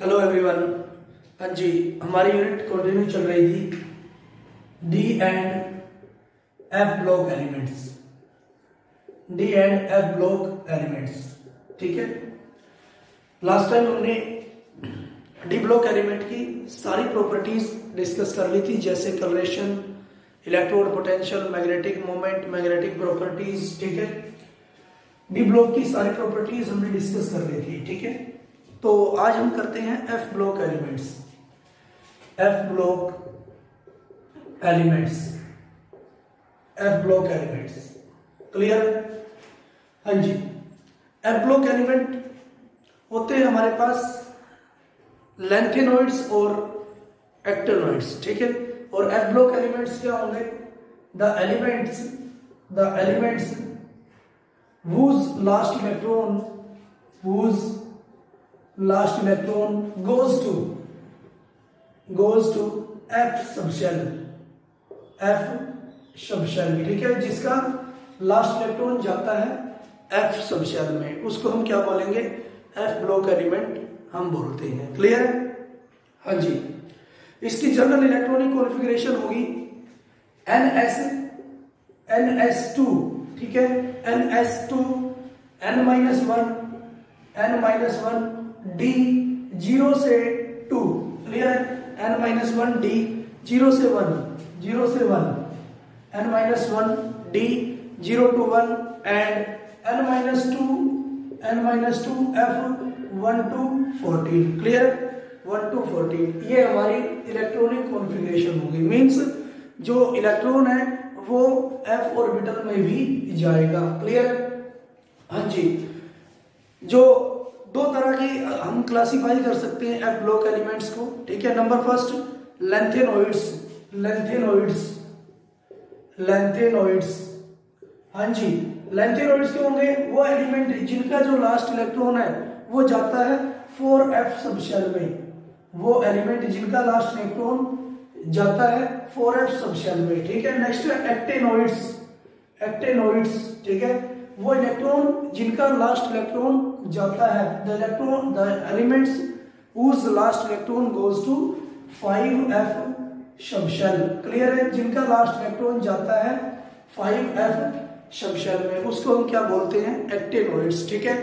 Hello everyone. हाँ जी, हमारी unit continue चल रही थी D and F block elements. D and F block elements, ठीक है। लास्ट टाइम हमने डी ब्लॉक एलिमेंट की सारी प्रॉपर्टीज डिस्कस कर ली थी, जैसे colouration, electrode potential, magnetic moment, magnetic properties, ठीक है। डी ब्लॉक की सारी प्रॉपर्टीज हमने डिस्कस कर ली थी, ठीक है। तो आज हम करते हैं F block elements. F block elements, F block elements, clear? हाँ जी, एफ ब्लॉक एलिमेंट होते हैं हमारे पास लेंथेनॉइड्स और एक्टेनॉइड्स, ठीक है। और एफ ब्लॉक एलिमेंट्स क्या होंगे? The elements whose last electron goes to F subshell, ठीक है। जिसका लास्ट इलेक्ट्रॉन जाता है F सबशेल में, उसको हम क्या बोलेंगे? F ब्लॉक एलिमेंट हम बोलते हैं, क्लियर है? हाँ जी, इसकी जनरल इलेक्ट्रॉनिक कॉन्फ़िगरेशन होगी NS2, ठीक है। NS2 N-1 D 0 से 2, क्लियर है? N-1 D 0 से 1 N-1 D 0 to 1 and N-2 F 1 to 14, clear? 1 to 14 ये हमारी इलेक्ट्रॉनिक कॉन्फ़िगरेशन होगी। मींस जो इलेक्ट्रॉन है वो f ऑर्बिटल में भी जाएगा, क्लियर? हाँ जी, जो दो तरह की हम क्लासिफाई कर सकते हैं एफ ब्लॉक एलिमेंट्स को, ठीक है। Number first, lanthanoids. हाँ जी, लेंथेनॉइड्स क्या होंगे? वो एलिमेंट जिनका जो लास्ट इलेक्ट्रॉन है वो जाता है 4f सबशेल में। वो एलिमेंट जिनका लास्ट इलेक्ट्रॉन जाता है 4f सबशेल में, ठीक है। नेक्स्ट एक्टेनॉइड्स, ठीक है। वो इलेक्ट्रॉन जिनका लास्ट इलेक्ट्रॉन जाता है the elements whose last electron goes to 5f subshell, clear है? जिनका लास्ट इलेक्ट्रॉन जाता है 5f सबशेल में, उसको हम क्या बोलते हैं? एक्टेनॉइड्स, ठीक है।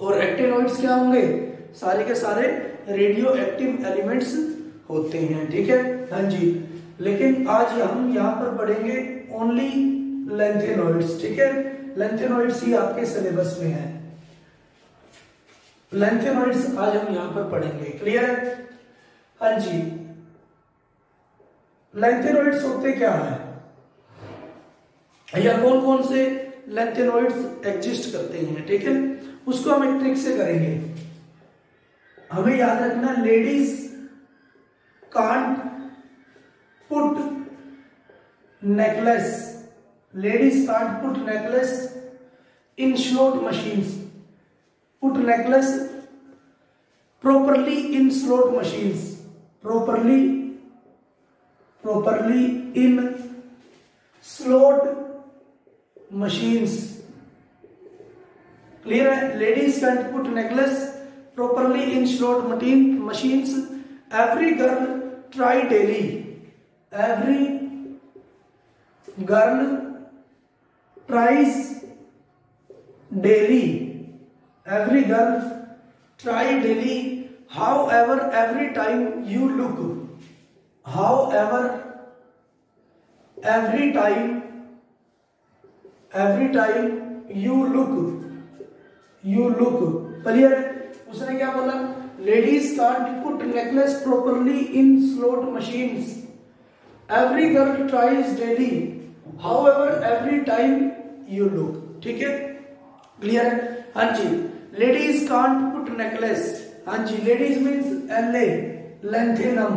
और एक्टेनॉइड्स क्या होंगे? सारे के सारे रेडियो एक्टिव एलिमेंट्स होते हैं, ठीक है। हाँ जी, लेकिन आज हम यहाँ पर पढ़ेंगे ओनली लेंथेनॉइड्स, ठीक है। लेंथेनॉइड्स ही आपके सिलेबस में है। लेंथेनॉइड्स आज हम यहाँ पर पढ़ेंगे, क्लियर है? हाँ जी, लेंथेनॉइड्स होते क्या है या कौन कौन से लेंथेनॉइड्स एग्जिस्ट करते हैं, ठीक है, उसको हम एक ट्रिक से करेंगे। हमें याद रखना, ladies can't put necklace in slot machines. Put necklace properly in slot machines. Properly in slot machines. Clear है? Ladies can't put necklace properly in slot machines. Every girl try daily. Every girl tries daily. Every girl try daily. However, every time you look. However, every time you look. Clear? उसने क्या बोला? Ladies can't put necklace properly in slot machines. Every girl tries daily. However, every time you look, ठीक है, clear है? हाँ जी, ladies can't put necklace. हाँ जी, ladies means LA, lanthanum,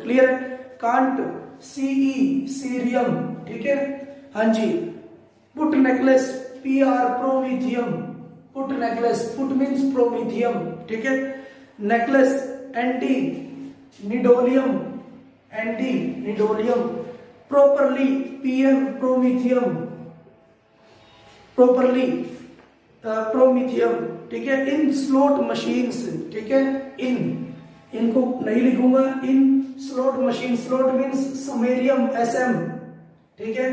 clear है? कांट CE, सीरियम, ठीक है। हाँ जी, put necklace PR, promethium, put necklace, put means promethium, ठीक है। Necklace anti neodymium, properly PM, promethium, properly promethium, ठीक है, इन स्लॉट मशीन्स, ठीक है, इनको नहीं लिखूंगा, in slot machine, slot means samarium SM, ठीक है,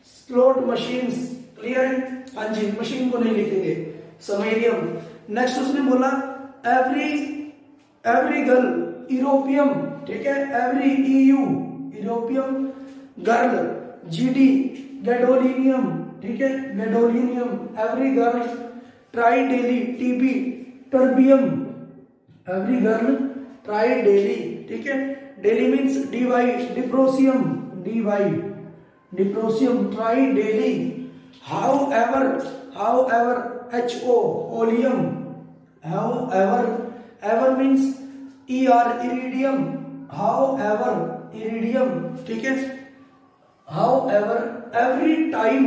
स्लॉट मशीन्स, क्लियर है, हाँ जी, मशीन को नहीं लिखेंगे, समैरियम। नेक्स्ट उसने बोला एवरी गर्ल यूरोपियम, ठीक है, every EU europium girl, GD gadolinium, ठीक है, gadolinium, every girl try daily, TB terbium, every girl try daily, ठीक है, daily means DY dysprosium, DY dysprosium, try daily, however HO holmium, ever means iridium, however iridium, ठीक है, however every time,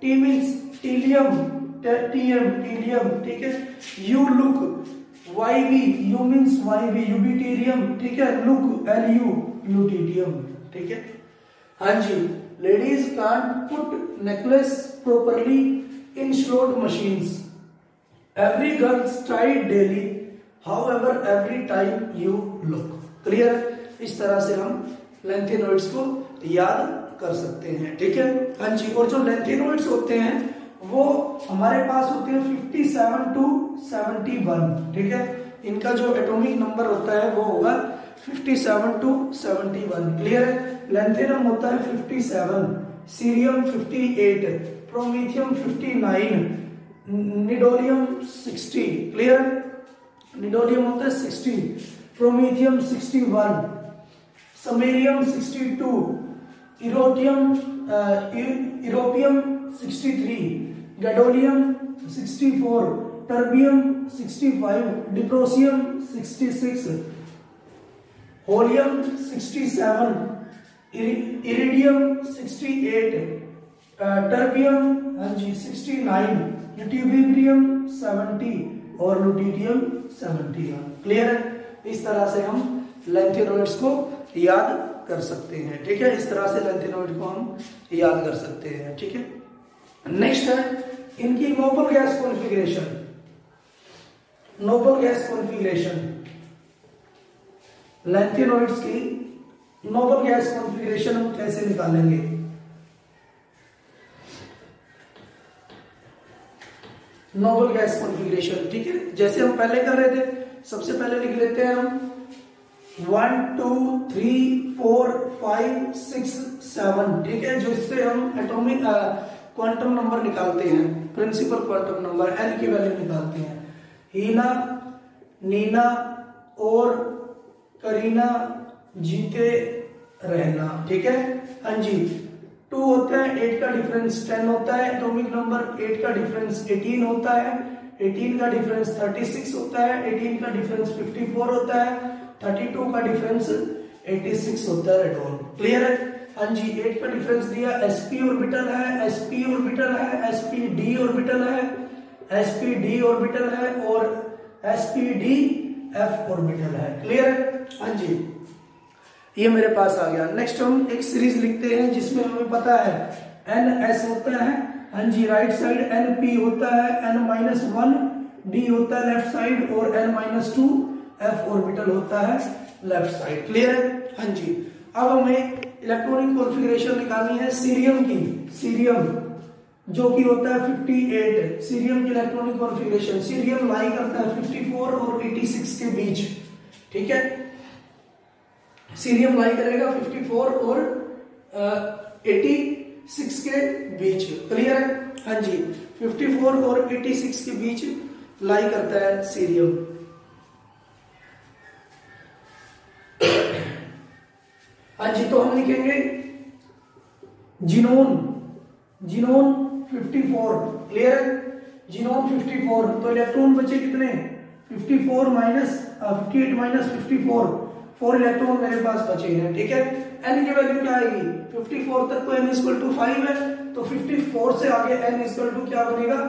T means telium, telium, ठीक है, you look, YB, U means YB यूबिटेरियम, ठीक है, look LU lutetium, ठीक है, हाँ जी, ladies can't put necklace properly in slot machines, every girl try daily, however every time you look, clear. इस तरह से हम लेंथेनॉइड्स को याद कर सकते हैं, ठीक है, हाँ जी। और जो लेंथेनॉइड्स होते हैं वो हमारे पास होते हैं 57 to 71, ठीक है, इनका जो एटॉमिक नंबर होता है वो होगा 57 to 71, क्लियर है। लेंथेनम होता है 57, सीरियम 58, प्रोमीथियम 59, निडोलियम 60, क्लियर, निडोलियम होता है 60, promethium 61, samarium 62, europium 63, gadolinium 64, terbium 65, डिप्रोसियम 66, holmium 67, iridium 68, terbium, हाँ जी, 69, यूटिब्रियम 70 और लुटिडियम 71, क्लियर है। इस तरह से हम लेंथेनॉइड्स को याद कर सकते हैं, ठीक है, इस तरह से लेंथेनॉइड को हम याद कर सकते हैं, ठीक है। नेक्स्ट है इनकी noble gas configuration, noble gas configuration, lanthanoids की नोबल गैस कॉन्फ़िगरेशन हम कैसे निकालेंगे। नोबल गैस कॉन्फ़िगरेशन, ठीक है, जैसे हम पहले कर रहे थे, सबसे पहले लिख लेते हैं हम 1 2 3 4 5 6 7, ठीक है, जो इससे हम एटॉमिक क्वांटम नंबर निकालते हैं, प्रिंसिपल क्वांटम नंबर N की वैल्यू निकालते हैं। हीना, नीना और करीना जीते रहना, ठीक है, हाँ जी। 2 होता है, 8 का डिफरेंस 10 होता है, एटॉमिक नंबर 8 का डिफरेंस 18 होता है, 18 का डिफरेंस 36 होता है, 18 का डिफरेंस 54 होता है, 32 का डिफरेंस 86 होता है, रेडोन, क्लियर है, हाँ जी। 8 का डिफरेंस दिया, sp ऑर्बिटल है, sp ऑर्बिटल है, sp d ऑर्बिटल है, sp d ऑर्बिटल है और sp d f ऑर्बिटल है, क्लियर है, हाँ जी। ये मेरे पास आ गया। नेक्स्ट हम एक सीरीज लिखते हैं जिसमें हमें पता है NS होता है, हाँ जी, राइट साइड, NP होता है, N-1 D होता है लेफ्ट साइड और N-2 F ऑर्बिटल होता है लेफ्ट साइड, क्लियर है, हाँ जी। अब हमें इलेक्ट्रॉनिक कॉन्फ़िगरेशन निकालनी है सीरियम की, सीरियम जो कि होता है 58, सीरियम की इलेक्ट्रॉनिक कॉन्फ़िगरेशन, सीरियम लाई करता है 54 और 86 के बीच, ठीक है, सीरियम लाई करेगा 54 और 86 के बीच, क्लियर है, हाँ जी, 54 और 86 के बीच लाई करता है सीरियम। हाँ जी, तो हम लिखेंगे जीनोन, जीनोन 54, क्लियर है, जीनोन 54, तो इलेक्ट्रॉन बचे कितने, 54 माइनस 58 माइनस 54, 4 इलेक्ट्रॉन मेरे पास बचे हैं, ठीक है। n की वैल्यू क्या आएगी, 54 तक तो n इक्वल टू 5 है, तो 54 से आगे n इक्वल टू क्या बनेगा,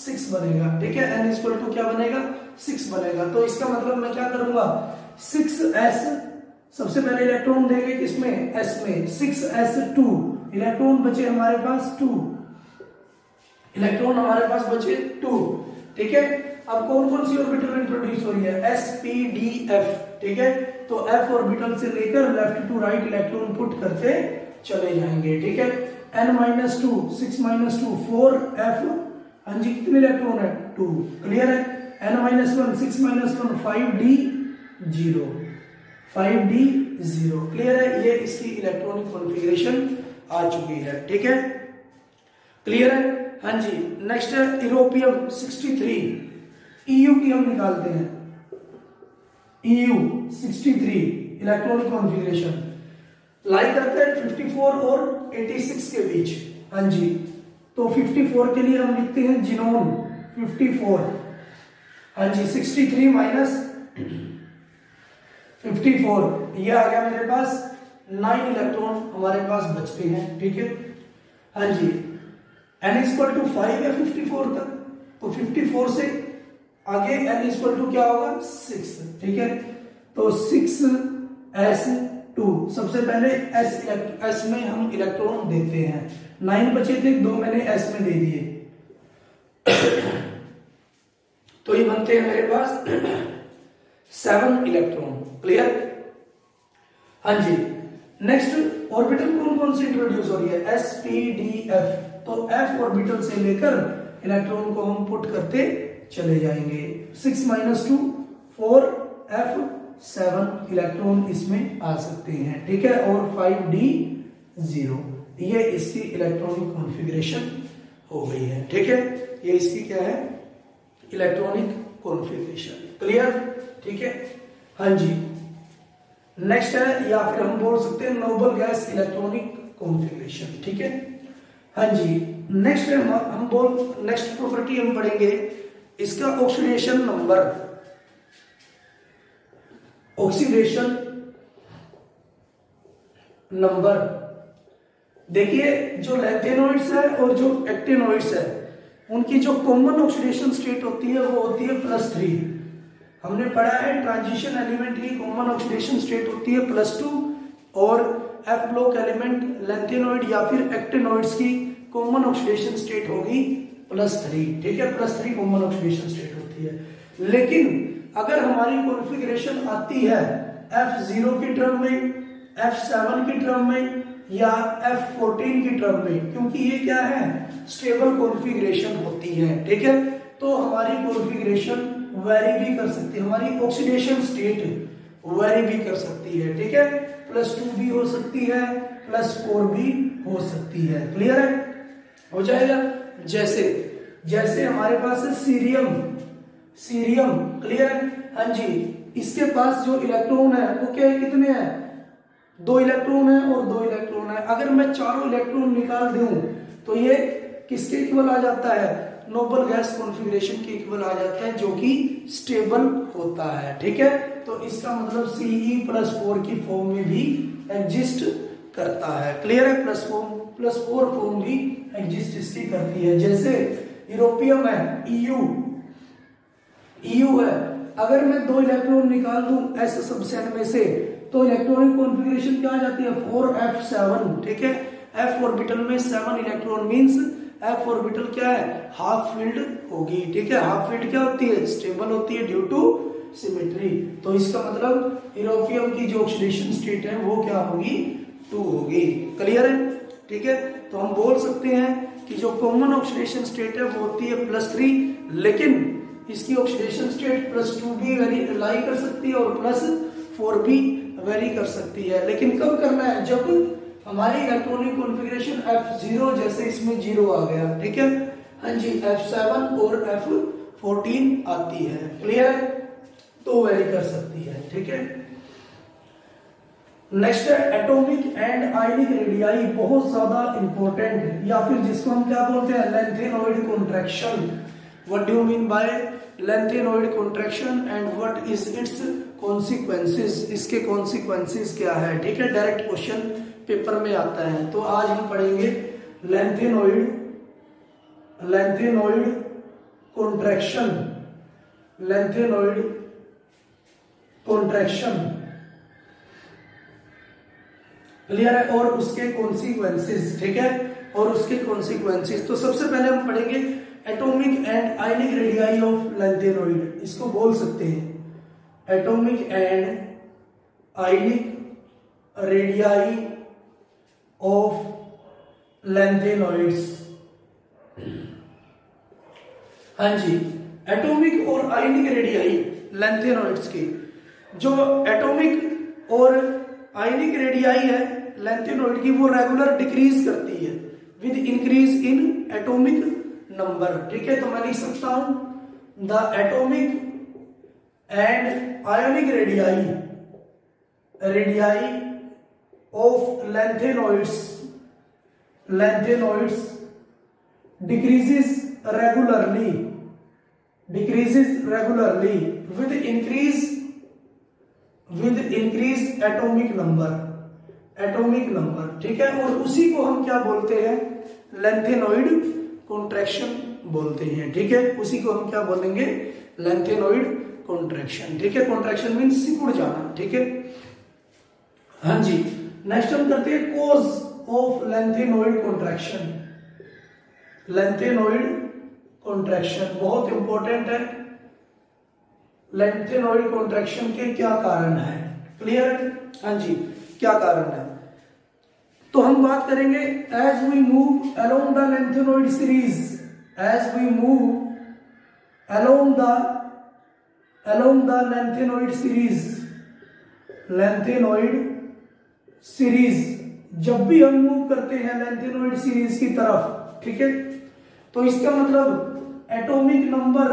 6 बनेगा, ठीक है, n इक्वल टू क्या बनेगा, 6 बनेगा। तो इसका मतलब मैं क्या करूंगा, 6s, सबसे पहले इलेक्ट्रॉन देंगे किसमें, s में, 6s2, इलेक्ट्रॉन बचे हमारे पास 2, इलेक्ट्रॉन हमारे पास बचे 2, ठीक है। अब कौन कौन सी ऑर्बिटल इंट्रोड्यूस हो रही है, s p d f, ठीक है। तो f ऑर्बिटल से लेकर left to right electron put करते चले जाएंगे, ठीक है। n-2 6 - 2 4 f, हाँ जी कितने इलेक्ट्रॉन है 2, क्लियर है। n-1 6 - 1 5d 0, 5d 0, क्लियर है। ये इसकी इलेक्ट्रॉनिक कॉन्फ़िगरेशन आ चुकी है, ठीक है, क्लियर है। हाँ जी, नेक्स्ट है यूरोपियम 63, EU की हम निकालते हैं, EU 63 इलेक्ट्रॉनिक कॉन्फ़िगरेशन लाई करते हैं 54 और 86 के बीच, हाँ जी। तो 54 के लिए हम लिखते हैं जिनोन 54, हाँ जी 63 माइनस 54, ये आ गया मेरे पास 9 इलेक्ट्रॉन हमारे पास बचते हैं, ठीक है। हाँ जी, n = 5 है 54 तक, तो 54 से आगे n = क्या होगा 6, ठीक है। तो 6s2, सबसे पहले s में हम इलेक्ट्रॉन देते हैं, 9 बचे थे, 2 मैंने s में दे दिए, तो ये बनते हैं मेरे पास 7 इलेक्ट्रॉन, क्लियर। हाँ जी, नेक्स्ट ऑर्बिटल कौन कौन सी इंट्रोड्यूस हो रही है, s p d f, तो f ऑर्बिटल से लेकर इलेक्ट्रॉन को हम पुट करते चले जाएंगे। 6 - 2 4 f 7 इलेक्ट्रॉन इसमें आ सकते हैं, ठीक है, और 5d 0, ये इसकी इलेक्ट्रॉनिक कॉन्फ़िगरेशन हो गई है, ठीक है। ये इसकी क्या है इलेक्ट्रॉनिक कॉन्फ़िगरेशन, क्लियर, ठीक है। हाँ जी, नेक्स्ट है, या फिर हम बोल सकते हैं नोबल गैस इलेक्ट्रॉनिक कॉन्फ़िगरेशन, ठीक है। हाँ जी, नेक्स्ट नेक्स्ट प्रॉपर्टी हम पढ़ेंगे इसका ऑक्सीडेशन नंबर, ऑक्सीडेशन नंबर। देखिए जो लैंथेनॉइड्स है और जो एक्टिनॉइड्स है, उनकी जो कॉमन ऑक्सीडेशन स्टेट होती है वो होती है +3। हमने पढ़ा है ट्रांजिशन एलिमेंट की कॉमन ऑक्सीडेशन स्टेट होती है +2, और एफ ब्लॉक एलिमेंट लैंथेनॉइड या फिर एक्टिनॉइड्स की कॉमन ऑक्सीडेशन स्टेट होगी +3, ठीक है, +3 कॉमन ऑक्सीडेशन स्टेट होती है। लेकिन अगर हमारी कॉन्फ़िगरेशन आती है F0 की टर्म में, F7 की टर्म में या F14 की टर्म में, क्योंकि ये क्या है स्टेबल कॉन्फ़िगरेशन होती है, ठीक है, तो हमारी कॉन्फ़िगरेशन वेरी भी कर सकती है, हमारी ऑक्सीडेशन स्टेट वेरी भी कर सकती है, ठीक है, +2 भी हो सकती है, +4 भी हो सकती है, क्लियर है, हो जाएगा। जैसे हमारे पास है सीरियम, क्लियर है। हाँ जी, इसके पास जो इलेक्ट्रॉन है वो क्या है, कितने हैं 2 इलेक्ट्रॉन है और 2 इलेक्ट्रॉन है। अगर मैं चारों इलेक्ट्रॉन निकाल दूं तो ये किसके इक्वल आ जाता है, नोबल गैस कॉन्फ़िगरेशन के इक्वल आ जाता है, जो कि स्टेबल होता है, ठीक है। तो इसका मतलब Ce+4 की फॉर्म में भी एग्जिस्ट करता है, क्लियर है, +4 फॉर्म भी एग्जिस्ट इसकी करती है। जैसे यूरोपियम है EU है, अगर मैं 2 इलेक्ट्रॉन निकाल दूं s सबसेट में से, तो इलेक्ट्रॉनिक कॉन्फ़िगरेशन क्या आ जाती है 4f7, ठीक है। f ऑर्बिटल में 7 इलेक्ट्रॉन मींस f ऑर्बिटल क्या है हाफ फिल्ड होगी, ठीक है। हाफ फिल्ड क्या होती है, स्टेबल होती है ड्यू टू सिमेट्री। तो इसका मतलब यूरोपियम की जो ऑक्सीडेशन स्टेट है वो क्या होगी 2 होगी, क्लियर है, ठीक है। तो हम बोल सकते हैं कि जो कॉमन ऑक्सीडेशन स्टेट है वो होती है +3, लेकिन इसकी ऑक्सीडेशन स्टेट +2 भी वेरी लाई कर सकती है और +4 भी वेरी कर सकती है। लेकिन कब करना है, जब हमारी इलेक्ट्रॉनिक कॉन्फ़िगरेशन F0 जैसे इसमें 0 आ गया, ठीक है। हाँ जी, F7 और F14 आती है, क्लियर है, तो वेरी कर सकती है, ठीक है। नेक्स्ट है एटॉमिक एंड आयनिक रेडियाई, बहुत ज्यादा इंपॉर्टेंट, या फिर जिसको हम क्या बोलते हैं lanthanoid contraction. What do you mean by lanthanoid contraction and what is it's consequences, इसके कॉन्सिक्वेंसेस क्या है, ठीक है, डायरेक्ट क्वेश्चन पेपर में आता है। तो आज हम पढ़ेंगे लैंथेनॉइड कॉन्ट्रैक्शन, क्लियर है, और उसके कॉन्सिक्वेंसेस, ठीक है, और उसके कॉन्सिक्वेंसेस। तो सबसे पहले हम पढ़ेंगे atomic and ionic radii of lanthanoid. इसको बोल सकते हैं atomic and ionic radii of lanthanoids. हाँ जी, एटॉमिक और आयनिक रेडियाई लैंथेनॉइड्स की, जो एटॉमिक और आयनिक रेडियाई है लैंथेनॉइड की, वो रेगुलर डिक्रीज करती है with increase in atomic number. ठीक है, तो मैं लिख सकता हूं the atomic and ionic radii of lanthanoids decreases regularly with increased atomic number। ठीक है, और उसी को हम क्या बोलते हैं, लैंथेनॉइड कॉन्ट्रैक्शन बोलते हैं। ठीक है, उसी को हम क्या बोलेंगे, लैंथेनॉइड कॉन्ट्रैक्शन। ठीक है, कॉन्ट्रैक्शन मीन्स सिकुड़ जाना। ठीक है, हाँ जी, नेक्स्ट हम करते हैं cause of lanthanoid contraction. Lanthanoid contraction बहुत इंपॉर्टेंट है। लैंथेनॉइड कॉन्ट्रैक्शन के क्या कारण है, क्लियर? हाँ जी, क्या कारण है? तो हम बात करेंगे as we move along the lanthanoid series, as we move along the lanthanoid series, जब भी हम मूव करते हैं लैंथेनॉइड सीरीज की तरफ, ठीक है, तो इसका मतलब एटॉमिक नंबर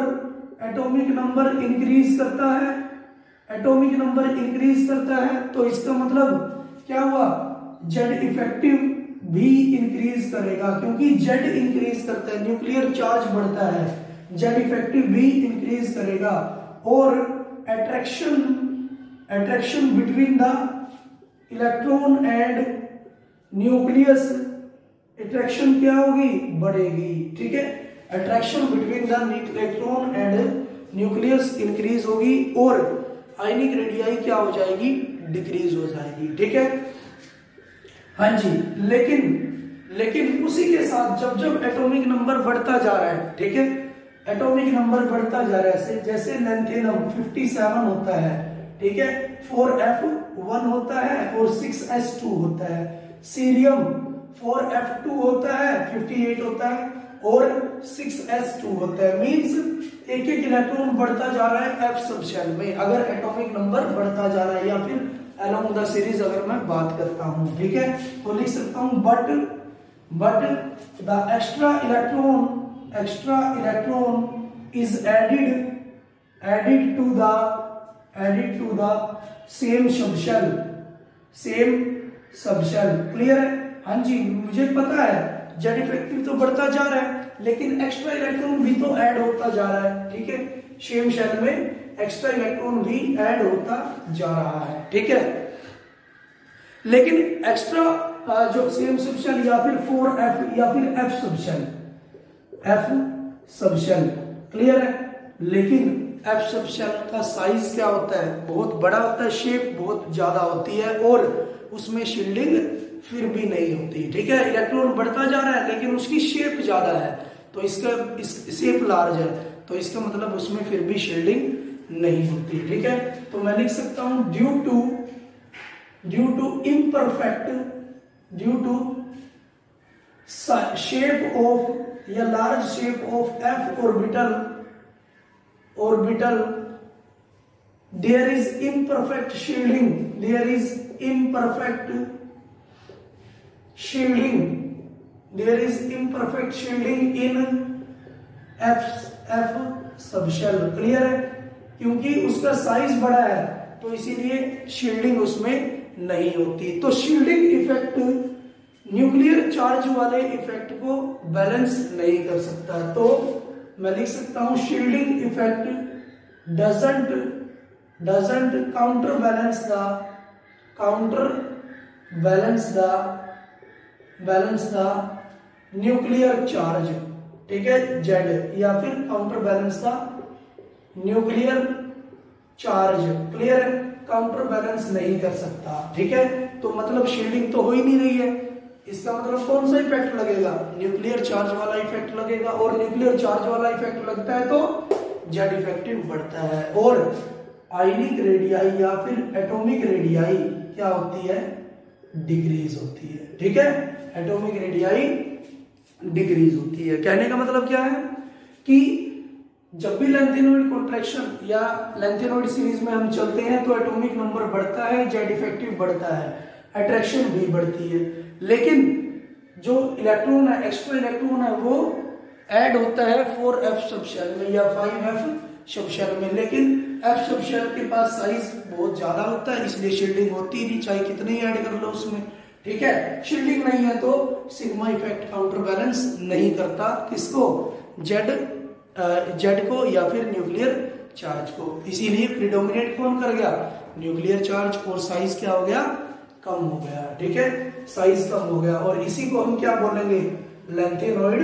इंक्रीज करता है, तो इसका मतलब क्या हुआ, जेड इफेक्टिव भी इंक्रीज करेगा, क्योंकि जेड इंक्रीज करता है, न्यूक्लियर चार्ज बढ़ता है, जेड इफेक्टिव भी इंक्रीज करेगा। और attraction between the electron and nucleus, attraction क्या होगी, बढ़ेगी। ठीक है, attraction between the electron and nucleus increase होगी और आयनिक रेडियाई क्या हो जाएगी, डिक्रीज हो जाएगी। ठीक है, हाँ जी, लेकिन उसी के साथ जब एटॉमिक नंबर बढ़ता जा रहा है, ठीक है, एटॉमिक नंबर बढ़ता जा रहा है, जैसे लैंथेनम 57 होता है, ठीक है, 4F1 होता है और 6S2 होता है, सीरियम 4F2 होता है, 58 होता है और 6S2 होता है। मींस एक इलेक्ट्रॉन बढ़ता जा रहा है F सब शेल में, अगर एटॉमिक नंबर बढ़ता जा रहा है, या फिर अलोंग द सीरीज अगर मैं बात करता हूं। ठीक है, तो लिख सकता हूं but the extra electron is added to the same subshell. Clear है? हाँ जी, मुझे पता है जेड इफेक्टिव तो बढ़ता जा रहा है, लेकिन एक्स्ट्रा इलेक्ट्रॉन भी तो ऐड होता जा रहा है। ठीक है, सेम शेल में एक्स्ट्रा इलेक्ट्रॉन भी ऐड होता जा रहा है। ठीक है, लेकिन एक्स्ट्रा जो सेम सबशेल या फिर 4F या फिर F सबशेल, क्लियर है, लेकिन F सबशेल का साइज क्या होता है, बहुत बड़ा होता है, शेप बहुत ज्यादा होती है और उसमें शील्डिंग फिर भी नहीं होती। ठीक है, इलेक्ट्रॉन बढ़ता जा रहा है लेकिन उसकी शेप ज्यादा है, तो इसका शेप लार्ज है, तो इसका मतलब उसमें फिर भी शील्डिंग नहीं होती। ठीक है, तो मैं लिख सकता हूं ड्यू टू शेप ऑफ या large shape of F orbital there is imperfect shielding in F subshell. Clear है? क्योंकि उसका साइज बड़ा है तो इसीलिए शील्डिंग उसमें नहीं होती। तो शील्डिंग इफेक्ट न्यूक्लियर चार्ज वाले इफेक्ट को बैलेंस नहीं कर सकता, तो मैं लिख सकता हूं shielding effect doesn't counter balance the nuclear charge. ठीक है, जेड, या फिर counter balance the nuclear charge. Clear है? काउंटर बैलेंस नहीं कर सकता। ठीक है, तो मतलब शील्डिंग तो हो ही नहीं रही है, इसका मतलब कौन सा इफेक्ट लगेगा, न्यूक्लियर चार्ज वाला इफेक्ट लगेगा, और न्यूक्लियर चार्ज वाला इफेक्ट लगता है तो जेड इफेक्टिव बढ़ता है, और आयनिक रेडियाई या फिर एटॉमिक रेडियाई क्या होती है, डिक्रीज होती है। ठीक है, एटॉमिक रेडियाई डिक्रीज होती है। कहने का मतलब क्या है कि जब भी लेंथेनॉइड कॉन्ट्रैक्शन या लेंथेनॉइड सीरीज में हम चलते हैं तो एटॉमिक नंबर बढ़ता है, जेड इफेक्टिव बढ़ता है, अट्रैक्शन भी बढ़ती है, लेकिन जो इलेक्ट्रॉन है, एक्स्ट्रा इलेक्ट्रॉन है, वो ऐड होता है 4f सबशेल में या 5f सबशेल में, लेकिन f सबशेल के पास साइज बहुत ज्यादा होता है, इसलिए शील्डिंग होती ही नहीं, चाहे कितने ही ऐड कर लो उसमें। ठीक है, शील्डिंग नहीं है तो सिग्मा इफेक्ट काउंटर बैलेंस नहीं करता किसको, जेड को या फिर न्यूक्लियर चार्ज को, इसीलिए प्रीडोमिनेट कौन कर गया, न्यूक्लियर चार्ज, और साइज क्या हो गया, कम हो गया। ठीक है, साइज कम हो गया, और इसी को हम क्या बोलेंगे, लेंथेनॉइड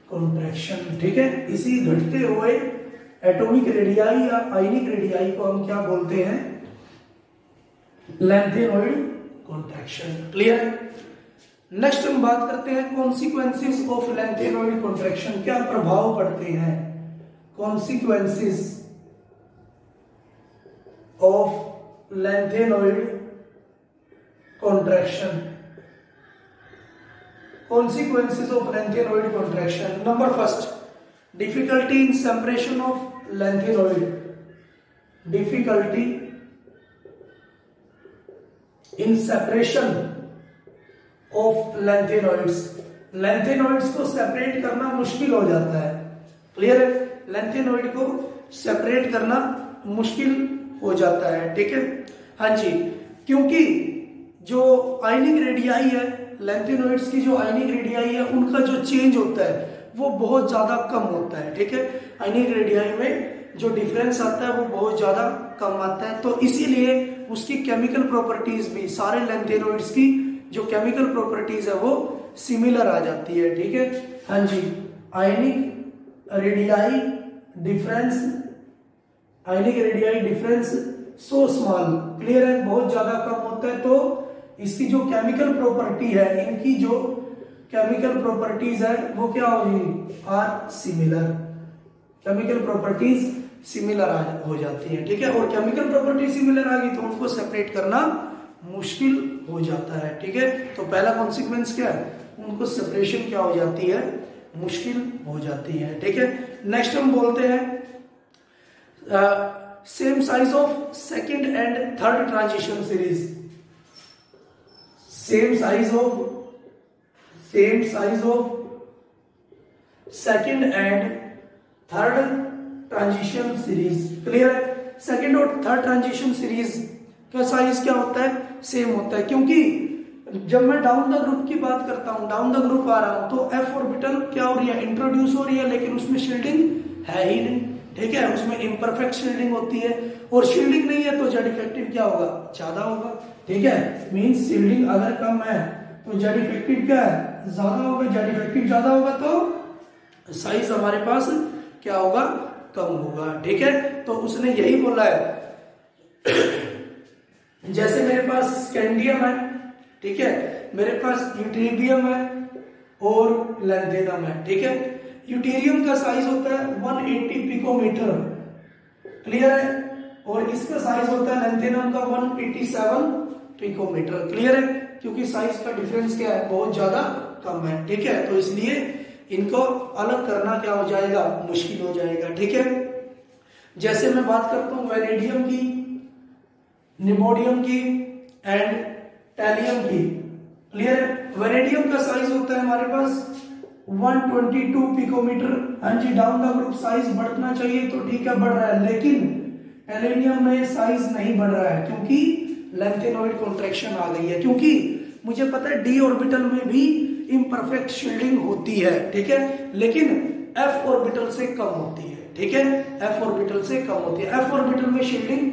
कॉन्ट्रैक्शन। ठीक है, इसी घटते हुए एटॉमिक रेडियाई या आयनिक रेडियाई को हम क्या बोलते हैं, लेंथेनॉइड कॉन्ट्रैक्शन। क्लियर है। नेक्स्ट हम बात करते हैं कॉन्सिक्वेंसेस ऑफ लेंथेनॉइड कॉन्ट्रैक्शन, क्या प्रभाव पड़ते हैं, consequences of lanthanoid contraction, consequences of lanthanoid contraction. Number first, difficulty in separation of lanthanoid, difficulty in separation of lanthanoids, lanthanoids को सेपरेट करना मुश्किल हो जाता है। क्लियर है, लैंथेनॉइड को सेपरेट करना मुश्किल हो जाता है। ठीक है, हाँ जी, क्योंकि जो आयनिक रेडियाई है, लैंथेनॉइड्स की जो आयनिक रेडियाई है, उनका जो चेंज होता है वो बहुत ज्यादा कम होता है। ठीक है, आयनिक रेडियाई में जो डिफरेंस आता है वो बहुत ज्यादा कम आता है, तो इसीलिए उसकी केमिकल प्रॉपर्टीज भी, सारे लैंथेनॉइड्स की जो केमिकल प्रॉपर्टीज है वो सिमिलर आ जाती है। ठीक है, हाँ जी, ionic radii difference, ionic radii difference so small, clear है, बहुत ज्यादा कम होता है, तो इसकी जो केमिकल प्रॉपर्टी है, इनकी जो केमिकल प्रॉपर्टीज है वो क्या होगी, are similar, chemical properties similar हो जाती है। ठीक है, और केमिकल प्रॉपर्टी सिमिलर आ गई तो उनको सेपरेट करना मुश्किल हो जाता है। ठीक है, तो पहला कॉन्सिक्वेंस क्या है, उनको सेपरेशन क्या हो जाती है, मुश्किल हो जाती है। ठीक है, नेक्स्ट हम बोलते हैं same size of second and third transition series, same size of second and third transition series. Clear है, सेकंड और थर्ड ट्रांजिशन सीरीज का साइज क्या होता है, सेम होता है, क्योंकि जब मैं डाउन द ग्रुप की बात करता हूं, डाउन द ग्रुप आ रहा हूं, तो एफ ऑर्बिटल क्या हो रही है, इंट्रोड्यूस हो रही है, लेकिन उसमें शील्डिंग है ही नहीं। ठीक है, उसमें इम्परफेक्ट शील्डिंग होती है, और शील्डिंग नहीं है तो जेड इफेक्टिव क्या होगा, ज्यादा होगा। ठीक है, मींस शील्डिंग अगर कम है तो जेड इफेक्टिव क्या है, ज्यादा होगा, जेड इफेक्टिव ज्यादा होगा तो साइज हमारे पास क्या होगा, कम होगा। ठीक है, तो उसने यही बोला है जैसे मेरे पास स्कैंडियम है, ठीक है, मेरे पास यूटेरियम है और लैंथेनम है। ठीक है, यूटेरियम का साइज होता है 180 पिकोमीटर, क्लियर है, और इसका साइज होता है लैंथेनम का 187 पिकोमीटर। क्लियर है, क्योंकि साइज का डिफरेंस क्या है, बहुत ज्यादा कम है। ठीक है, तो इसलिए इनको अलग करना क्या हो जाएगा, मुश्किल हो जाएगा। ठीक है, जैसे मैं बात करता हूं वेनेडियम की, निमोडियम की एंड टैलियम की। क्लियर है, वेनेडियम का साइज होता है हमारे पास 122 पिकोमीटर। हाँ जी, डाउन द ग्रुप साइज बढ़ना चाहिए तो ठीक है, बढ़ रहा है, लेकिन टैलेनियम में साइज नहीं बढ़ रहा है क्योंकि लैंथेनॉइड कॉन्ट्रैक्शन आ गई है, क्योंकि मुझे पता है डी ऑर्बिटल में भी इम्परफेक्ट शील्डिंग होती है। ठीक है, लेकिन एफ ऑर्बिटल से कम होती है। ठीक है, एफ ऑर्बिटल से कम होती है, एफ ऑर्बिटल में शील्डिंग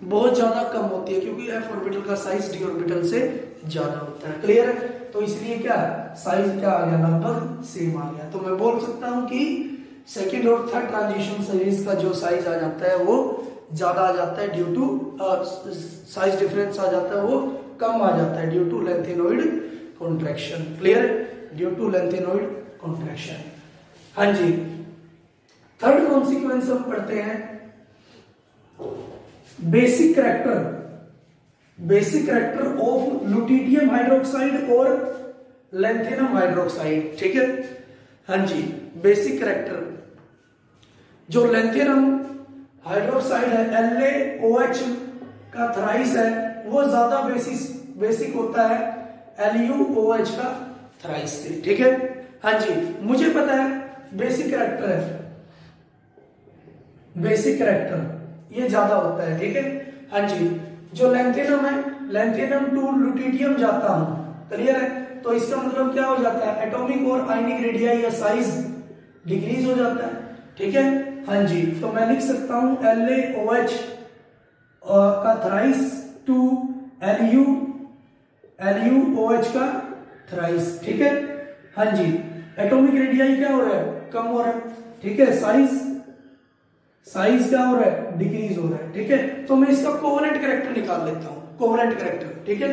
बहुत ज्यादा कम होती है, क्योंकि एफ ऑर्बिटल का साइज डी ऑर्बिटल से ज्यादा होता है। क्लियर है, तो इसलिए क्या साइज क्या आ गया, लगभग सेम आ गया। तो मैं बोल सकता हूं कि सेकेंड और थर्ड ट्रांजिशन सीरीज का जो साइज आ जाता है वो ज्यादा आ जाता है, ड्यू टू साइज डिफरेंस आ जाता है वो कम आ जाता है due to lanthanoid contraction. Clear? Due to lanthanoid contraction. हाँ जी, थर्ड कॉन्सिक्वेंस हम पढ़ते हैं basic character of lutetium hydroxide और लैंथेनम हाइड्रोक्साइड। ठीक है? हाँ जी, बेसिक कैरेक्टर जो लैंथेनम हाइड्रोक्साइड है, LaOH का थ्राइस है, वो ज्यादा बेसिक होता है LuOH का थ्राइस से। ठीक है? हाँ जी, मुझे पता है बेसिक कैरेक्टर है, बेसिक कैरेक्टर ये ज्यादा होता है। ठीक है? हाँ जी, जो लैंथेनम है, लैंथेनम टू लुटिडियम जाता हूं, क्लियर है? तो इसका मतलब क्या हो जाता है, एटॉमिक और आयनिक रेडियाई या साइज डिक्रीज हो जाता है। ठीक है? हाँ जी, तो मैं लिख सकता हूं LaOH का थ्राइस टू LuOH का थ्राइस। ठीक है? हाँ जी, एटॉमिक रेडियाई क्या हो रहा है, कम हो रहा है। ठीक है? साइज क्या हो रहा है, डिक्रीज हो रहा है। ठीक है? तो मैं इसका कोवेलेंट कैरेक्टर निकाल लेता हूं, कोवेलेंट कैरेक्टर। ठीक है?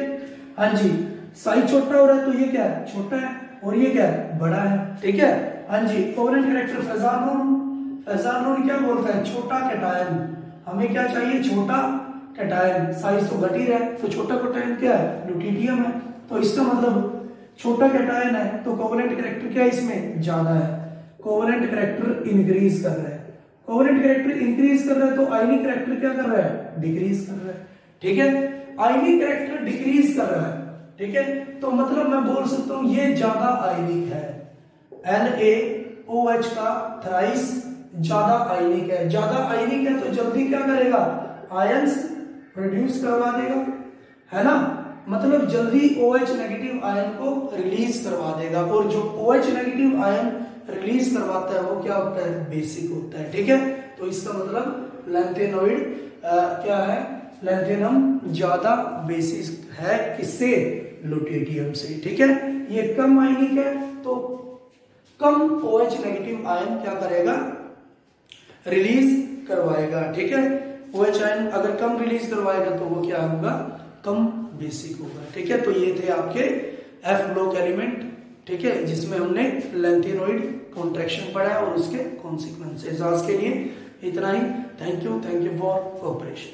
हाँ जी, साइज छोटा हो रहा है तो ये क्या है, छोटा है, और ये क्या है, बड़ा है। ठीक है? हाँ जी, कोवेलेंट कैरेक्टर फेजानोन क्या बोलता है, छोटा कैटायन। हमें क्या चाहिए, छोटा कैटायन। साइज तो घट ही रहा है, तो छोटा कैटायन क्या है, लुटिडियम है। तो इसका मतलब छोटा कैटायन है तो कोवेलेंट कैरेक्टर क्या है इसमें, ज्यादा है। कोवेलेंट कैरेक्टर इंक्रीज कर रहा है, कोवेलेंट कैरेक्टर इंक्रीज कर रहा है, तो आयनिक कैरेक्टर क्या कर रहा है, डिक्रीज कर रहा है। ठीक है? आयनिक कैरेक्टर डिक्रीज कर रहा है। ठीक है? तो मतलब मैं बोल सकता हूं ये ज्यादा आयनिक है, LaOH का थ्राइस ज्यादा आयनिक है। ज्यादा आयनिक है तो जल्दी क्या करेगा, आयंस प्रोड्यूस करवा देगा, है ना? मतलब जल्दी OH नेगेटिव आयन को रिलीज करवा देगा, और जो OH नेगेटिव आयन रिलीज करवाता है वो क्या होता है, बेसिक होता है। ठीक है? तो इसका मतलब लैंथेनोइड क्या है, लैंथेनम ज्यादा बेसिक है, किससे, लुटिडियम से। ठीक है? ये कम आयनिक है तो कम OH नेगेटिव आयन क्या करेगा, रिलीज करवाएगा। ठीक है? OH आयन अगर कम रिलीज करवाएगा तो वो क्या होगा, कम बेसिक होगा। ठीक है? तो ये थे आपके F ब्लॉक एलिमेंट। ठीक है? जिसमें हमने लैंथेनोइड कॉन्ट्रैक्शन पढ़ा और उसके कॉन्सिक्वेंसेस। आज के लिए इतना ही। Thank you for cooperation.